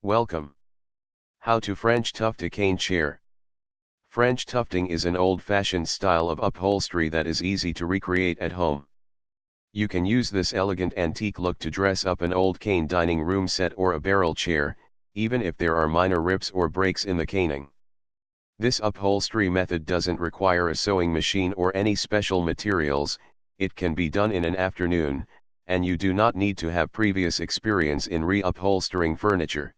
Welcome. How to French tuft a cane chair. French tufting is an old-fashioned style of upholstery that is easy to recreate at home. You can use this elegant antique look to dress up an old cane dining room set or a barrel chair, even if there are minor rips or breaks in the caning. This upholstery method doesn't require a sewing machine or any special materials. It can be done in an afternoon, and you do not need to have previous experience in reupholstering furniture.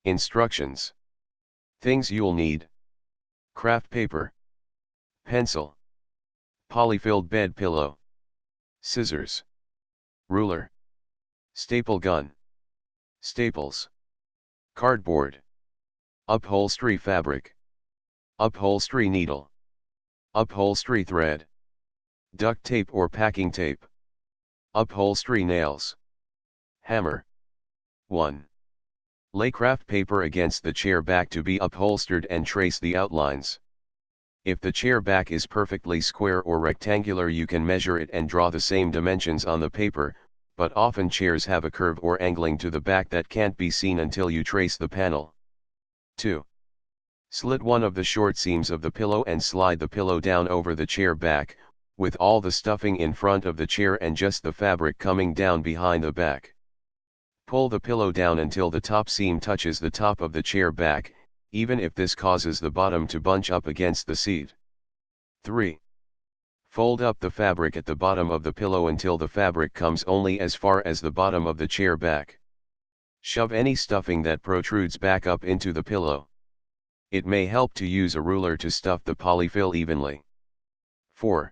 Instructions. Things you'll need: craft paper, pencil, polyfilled bed pillow, scissors, ruler, staple gun, staples, cardboard, upholstery fabric, upholstery needle, upholstery thread, duct tape or packing tape, upholstery nails, hammer. 1. Lay craft paper against the chair back to be upholstered and trace the outlines. If the chair back is perfectly square or rectangular, you can measure it and draw the same dimensions on the paper, but often chairs have a curve or angling to the back that can't be seen until you trace the panel. 2. Slit one of the short seams of the pillow and slide the pillow down over the chair back, with all the stuffing in front of the chair and just the fabric coming down behind the back. Pull the pillow down until the top seam touches the top of the chair back, even if this causes the bottom to bunch up against the seat. 3. Fold up the fabric at the bottom of the pillow until the fabric comes only as far as the bottom of the chair back. Shove any stuffing that protrudes back up into the pillow. It may help to use a ruler to stuff the polyfill evenly. 4.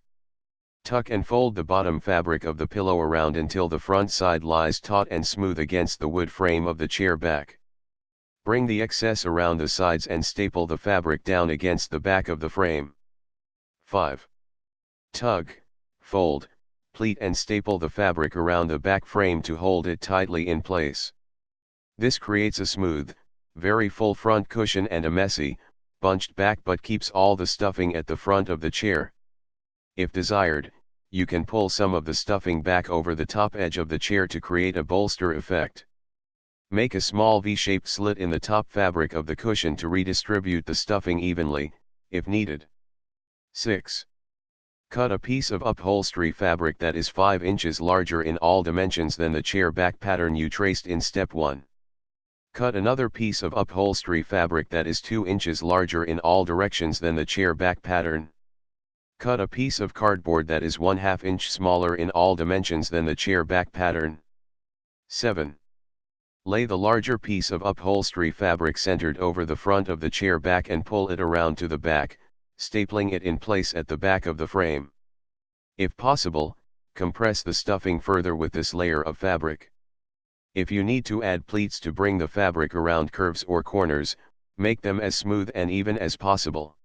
Tuck and fold the bottom fabric of the pillow around until the front side lies taut and smooth against the wood frame of the chair back. Bring the excess around the sides and staple the fabric down against the back of the frame. 5. Tug, fold, pleat and staple the fabric around the back frame to hold it tightly in place. This creates a smooth, very full front cushion and a messy, bunched back but keeps all the stuffing at the front of the chair. If desired, you can pull some of the stuffing back over the top edge of the chair to create a bolster effect. Make a small V-shaped slit in the top fabric of the cushion to redistribute the stuffing evenly, if needed. 6. Cut a piece of upholstery fabric that is 5 inches larger in all dimensions than the chair back pattern you traced in step 1. Cut another piece of upholstery fabric that is 2 inches larger in all directions than the chair back pattern. Cut a piece of cardboard that is 1/2 inch smaller in all dimensions than the chair back pattern. 7. Lay the larger piece of upholstery fabric centered over the front of the chair back and pull it around to the back, stapling it in place at the back of the frame. If possible, compress the stuffing further with this layer of fabric. If you need to add pleats to bring the fabric around curves or corners, make them as smooth and even as possible.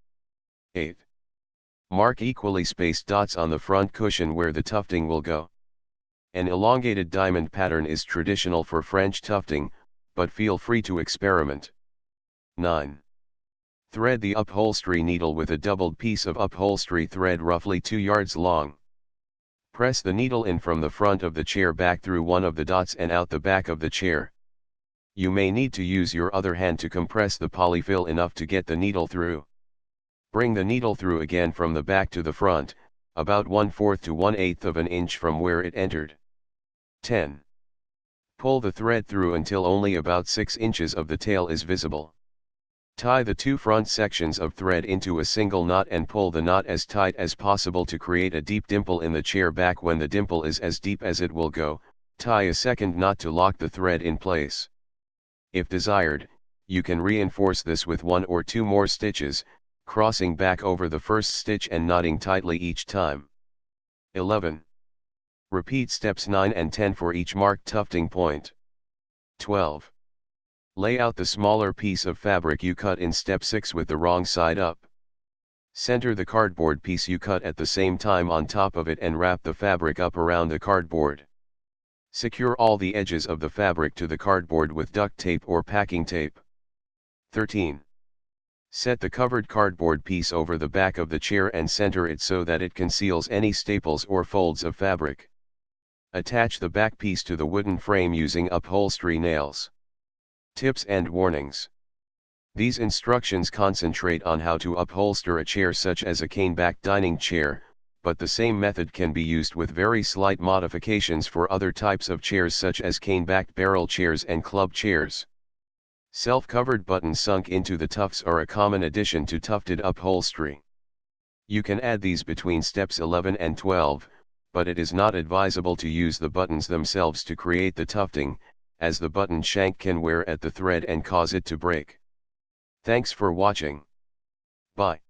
8. Mark equally spaced dots on the front cushion where the tufting will go. An elongated diamond pattern is traditional for French tufting, but feel free to experiment. 9. Thread the upholstery needle with a doubled piece of upholstery thread roughly 2 yards long. Press the needle in from the front of the chair back through one of the dots and out the back of the chair. You may need to use your other hand to compress the polyfill enough to get the needle through. Bring the needle through again from the back to the front, about 1/4 to 1/8 of an inch from where it entered. 10. Pull the thread through until only about 6 inches of the tail is visible. Tie the 2 front sections of thread into a single knot and pull the knot as tight as possible to create a deep dimple in the chair back. When the dimple is as deep as it will go, tie a second knot to lock the thread in place. If desired, you can reinforce this with 1 or 2 more stitches, crossing back over the first stitch and knotting tightly each time. 11. Repeat steps 9 and 10 for each marked tufting point. 12. Lay out the smaller piece of fabric you cut in step 6 with the wrong side up. Center the cardboard piece you cut at the same time on top of it and wrap the fabric up around the cardboard. Secure all the edges of the fabric to the cardboard with duct tape or packing tape. 13. Set the covered cardboard piece over the back of the chair and center it so that it conceals any staples or folds of fabric. Attach the back piece to the wooden frame using upholstery nails. Tips and warnings. These instructions concentrate on how to upholster a chair such as a cane-back dining chair, but the same method can be used with very slight modifications for other types of chairs such as cane-backed barrel chairs and club chairs. Self-covered buttons sunk into the tufts are a common addition to tufted upholstery. You can add these between steps 11 and 12, but it is not advisable to use the buttons themselves to create the tufting, as the button shank can wear at the thread and cause it to break. Thanks for watching. Bye.